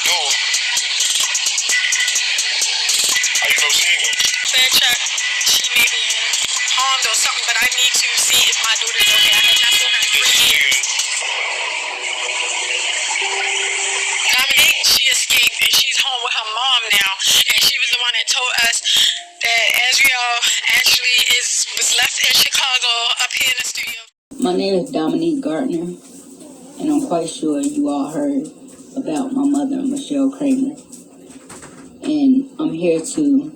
door. How you know she in there? Fair check. She may be harmed or something, but I need to see if my daughter's okay. I have not seen her in 3 years. Dominique, she escaped and she's home with her mom now. And she was the one that told us that Azriel actually was left in Chicago up here in the studio. My name is Dominique Gardner, and I'm quite sure you all heard about my mother, Michelle Kramer. And I'm here to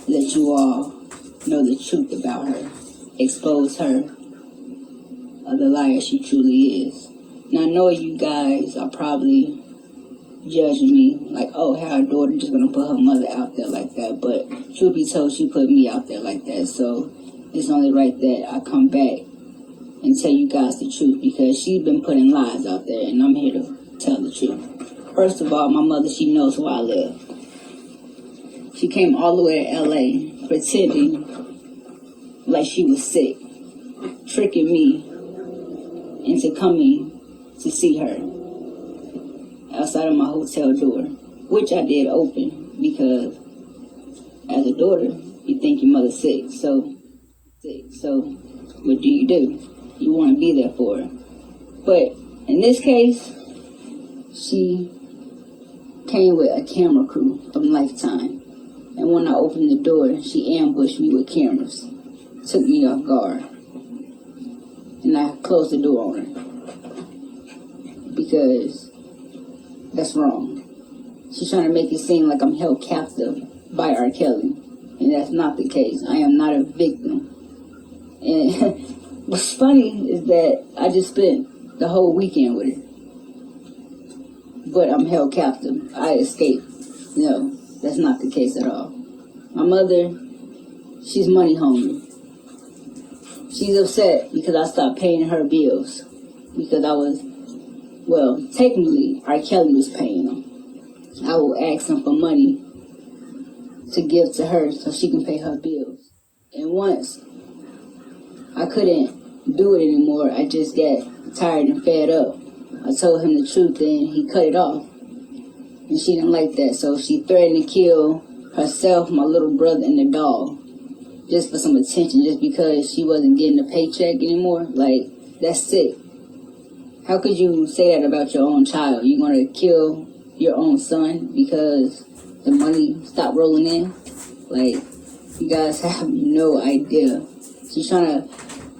let you all know the truth about her, expose her of the liar she truly is. Now, I know you guys are probably judging me like, oh, how her daughter just gonna put her mother out there like that, but truth be told, she put me out there like that, so it's only right that I come back and tell you guys the truth, because she's been putting lies out there, and I'm here to tell the truth. First of all, my mother, she knows where I live. She came all the way to LA pretending like she was sick, tricking me into coming to see her outside of my hotel door, which I did open, because as a daughter, you think your mother's sick, so what do? You want to be there for her. But in this case, she came with a camera crew from Lifetime. And when I opened the door, she ambushed me with cameras. Took me off guard. And I closed the door on her. Because that's wrong. She's trying to make it seem like I'm held captive by R. Kelly. And that's not the case. I am not a victim. And what's funny is that I just spent the whole weekend with her. But I'm held captive. I escaped. No, that's not the case at all. My mother, she's money hungry. She's upset because I stopped paying her bills. Because technically, R. Kelly was paying them. I will ask him for money to give to her so she can pay her bills. And once I couldn't do it anymore, I just got tired and fed up. I told him the truth and he cut it off. And she didn't like that, so she threatened to kill herself, my little brother, and the dog. Just for some attention, just because she wasn't getting a paycheck anymore. Like, that's sick. How could you say that about your own child? You want to kill your own son because the money stopped rolling in? Like, you guys have no idea. She's trying to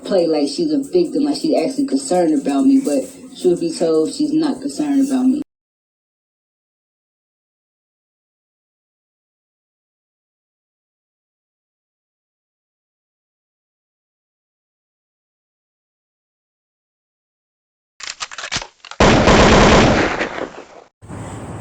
play like she's a victim, like she's actually concerned about me, but truth be told, she's not concerned about me.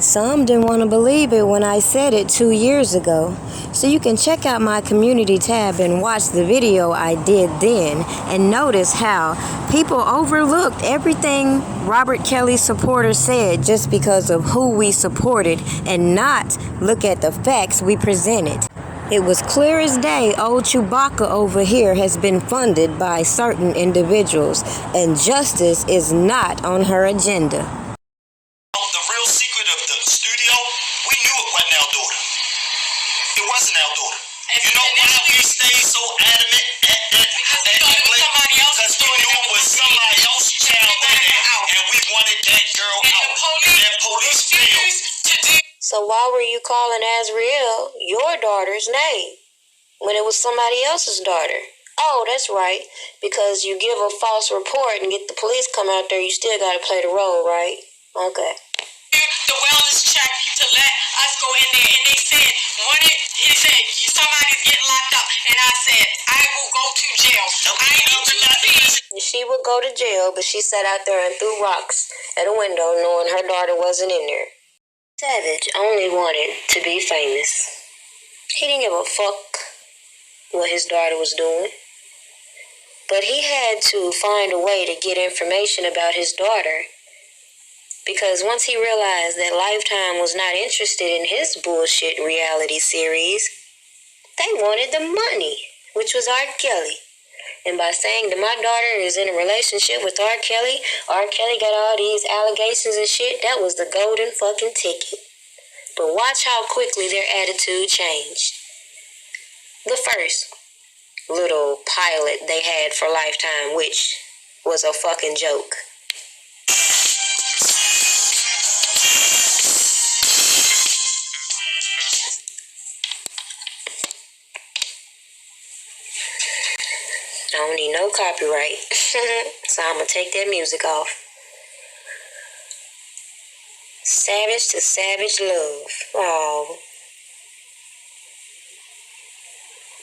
Some didn't want to believe it when I said it 2 years ago. So you can check out my community tab and watch the video I did then and notice how people overlooked everything Robert Kelly's supporters said just because of who we supported and not look at the facts we presented. It was clear as day old Chewbacca over here has been funded by certain individuals, and justice is not on her agenda. The real secret of the studio, we knew it wasn't our daughter. It wasn't our daughter. You know why we stayed so adamant at because we knew it was somebody else's child in there, and we wanted that girl out. And that police failed. So why were you calling Azriel your daughter's name when it was somebody else's daughter? Oh, that's right. Because you give a false report and get the police come out there, you still got to play the role, right? Okay. The wellness check to let us go in there, and they said, he said, somebody's getting locked up, and I said, I will go to jail. She would go to jail, but she sat out there and threw rocks at a window knowing her daughter wasn't in there. Savage only wanted to be famous. He didn't give a fuck what his daughter was doing. But he had to find a way to get information about his daughter. Because once he realized that Lifetime was not interested in his bullshit reality series, they wanted the money, which was R. Kelly. And by saying that my daughter is in a relationship with R. Kelly got all these allegations and shit, that was the golden fucking ticket. But watch how quickly their attitude changed. The first little pilot they had for Lifetime, which was a fucking joke. I don't need no copyright, so I'm gonna take that music off. Savage to Savage Love. Oh.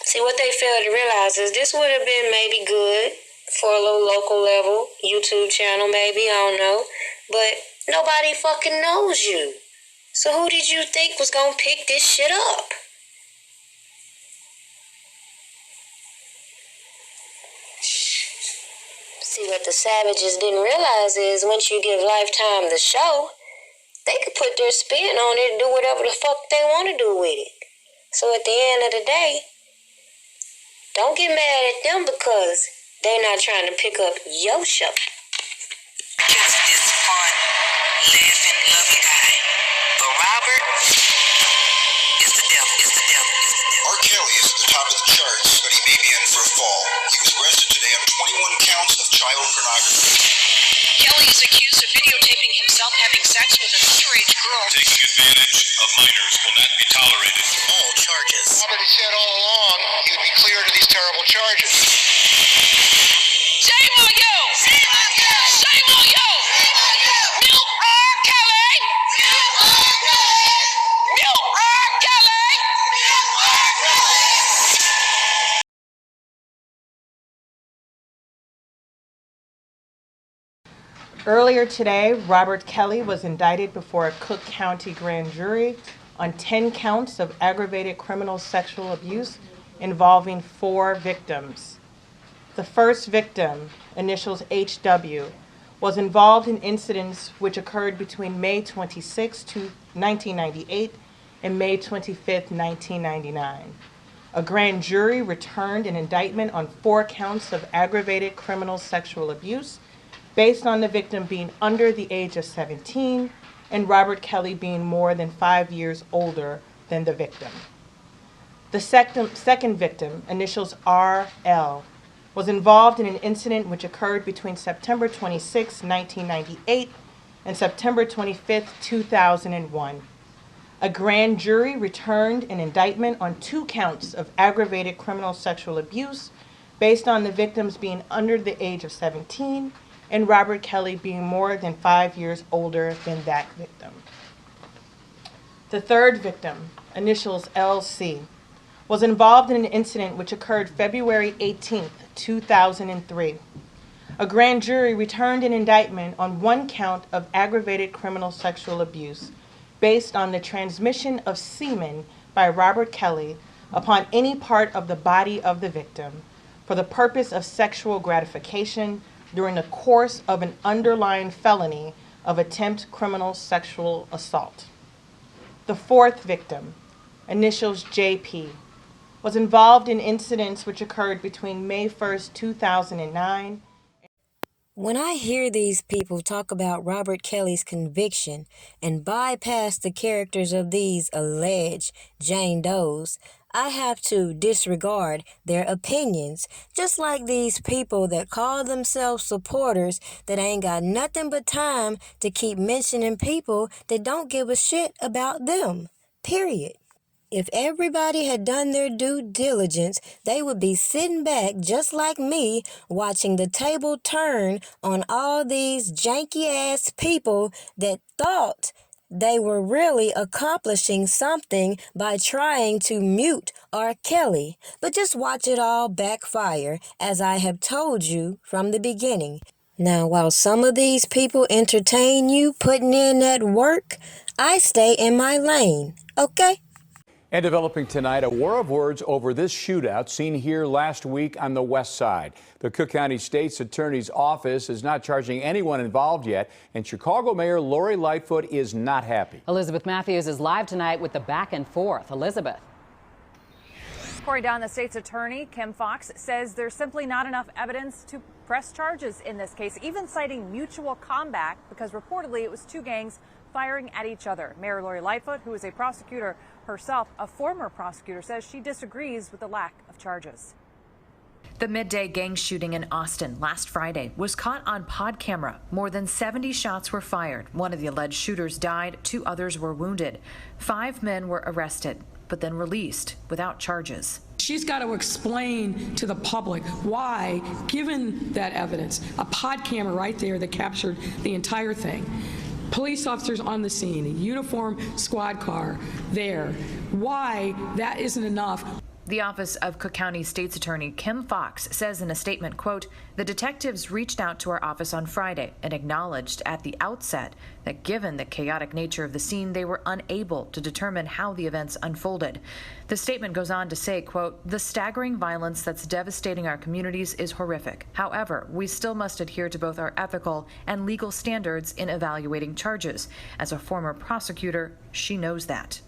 See, what they failed to realize is this would have been maybe good for a little local level YouTube channel, maybe, I don't know. But nobody fucking knows you. So who did you think was gonna pick this shit up? See, what the savages didn't realize is once you give Lifetime the show, they could put their spin on it and do whatever the fuck they want to do with it. So at the end of the day, don't get mad at them because they're not trying to pick up your show. Just this fun, laughing, loving guy. But Robert is the devil, R. Kelly is at the top of the charts, but he may be in for a fall. He was arrested today on 21 counts of child pornography. Kelly is accused of videotaping himself having sex with an underage girl. Taking advantage of minors will not be tolerated. All charges. Somebody said all along he would be cleared of these terrible charges. Shame on you! Shame on you! Shame on you! Mute R. Kelly! Mute R. Kelly! Mute R. Kelly! Mute R. Kelly! Earlier today, Robert Kelly was indicted before a Cook County grand jury on 10 counts of aggravated criminal sexual abuse involving 4 victims. The first victim, initials HW, was involved in incidents which occurred between May 26, 1998 and May 25, 1999. A grand jury returned an indictment on 4 counts of aggravated criminal sexual abuse based on the victim being under the age of 17 and Robert Kelly being more than 5 years older than the victim. The second victim, initials RL, was involved in an incident which occurred between September 26, 1998 and September 25, 2001. A grand jury returned an indictment on 2 counts of aggravated criminal sexual abuse based on the victims being under the age of 17 and Robert Kelly being more than 5 years older than that victim. The third victim, initials LC, was involved in an incident which occurred February 18, 2003. A grand jury returned an indictment on 1 count of aggravated criminal sexual abuse based on the transmission of semen by Robert Kelly upon any part of the body of the victim for the purpose of sexual gratification during the course of an underlying felony of attempt criminal sexual assault. The fourth victim, initials JP, was involved in incidents which occurred between May 1st, 2009. When I hear these people talk about Robert Kelly's conviction and bypass the characters of these alleged Jane Does, I have to disregard their opinions, just like these people that call themselves supporters that ain't got nothing but time to keep mentioning people that don't give a shit about them. Period. If everybody had done their due diligence, they would be sitting back just like me, watching the table turn on all these janky-ass people that thought they were really accomplishing something by trying to mute R. Kelly. But just watch it all backfire, as I have told you from the beginning. Now, while some of these people entertain you putting in that work, I stay in my lane, okay? And developing tonight, a war of words over this shootout seen here last week on the west side. The Cook County State's Attorney's Office is not charging anyone involved yet, and Chicago Mayor Lori Lightfoot is not happy. Elizabeth Matthews is live tonight with the back and forth. Elizabeth. Corey Dunn, the state's attorney, Kim Foxx, says there's simply not enough evidence to press charges in this case, even citing mutual combat because reportedly it was two gangs firing at each other. Mayor Lori Lightfoot, who is a prosecutor herself, a former prosecutor, says she disagrees with the lack of charges. The midday gang shooting in Austin last Friday was caught on pod camera. More than 70 shots were fired. One of the alleged shooters died, 2 others were wounded. 5 men were arrested, but then released without charges. She's got to explain to the public why, given that evidence, a pod camera right there that captured the entire thing, police officers on the scene, a uniform squad car there, why that isn't enough. The Office of Cook County State's Attorney Kim Foxx says in a statement, quote, "The detectives reached out to our office on Friday and acknowledged at the outset that given the chaotic nature of the scene, they were unable to determine how the events unfolded." The statement goes on to say, quote, "The staggering violence that's devastating our communities is horrific. However, we still must adhere to both our ethical and legal standards in evaluating charges. As a former prosecutor, she knows that."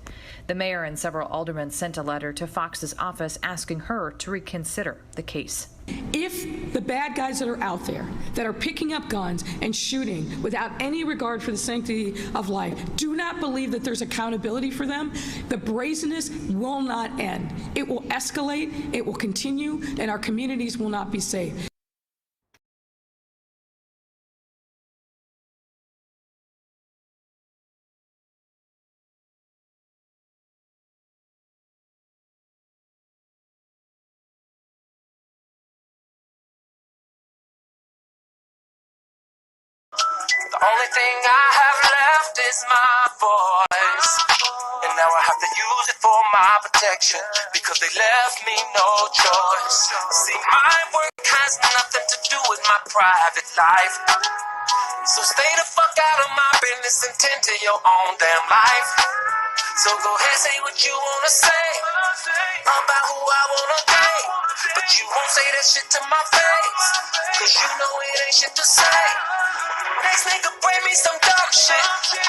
The mayor and several aldermen sent a letter to Fox's office asking her to reconsider the case. If the bad guys that are out there that are picking up guns and shooting without any regard for the sanctity of life do not believe that there's accountability for them, the brazenness will not end. It will escalate, it will continue, and our communities will not be safe. The only thing I have left is my voice, and now I have to use it for my protection because they left me no choice. See, my work has nothing to do with my private life, so stay the fuck out of my business and tend to your own damn life. So go ahead, say what you wanna say about who I wanna date, but you won't say that shit to my face, cause you know it ain't shit to say. Next nigga bring me some dumb shit,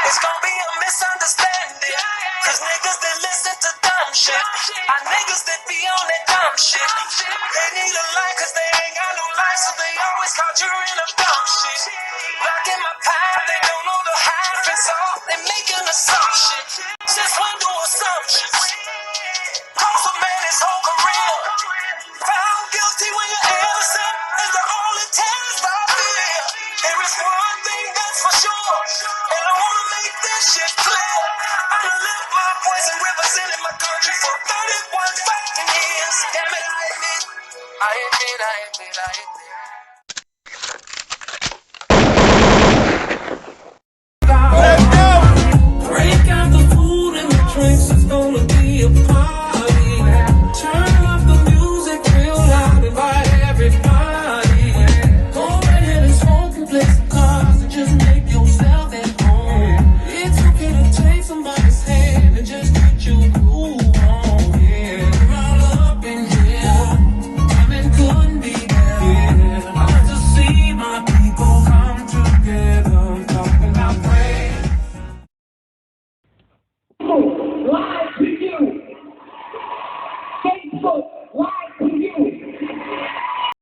it's gonna be a misunderstanding, cause niggas that listen to dumb shit are niggas that be on that dumb shit. They need a life cause they ain't got no life, so they always conjuring up dumb shit. Blocking my path, they don't know the half and all, they making assumptions. Since when do assumptions cost a man his whole career? Found guilty when you're innocent is the only test I fear. There is one thing that's for sure, and I wanna make this shit clear. I done lived my voice and represented my country for 31 fucking years. Damn it, I admit. Let's go! Break out the food and the drinks, it's gonna be a party. Turn up the music real loud, invite everybody. Go ahead and smoke and play some cards and just make yourself at home. It's okay to take somebody's hand and just get you cool on. Yeah, we're all up in here, time couldn't be better. Yeah, I like to see my people come together, talking about prayer. Live to you. Facebook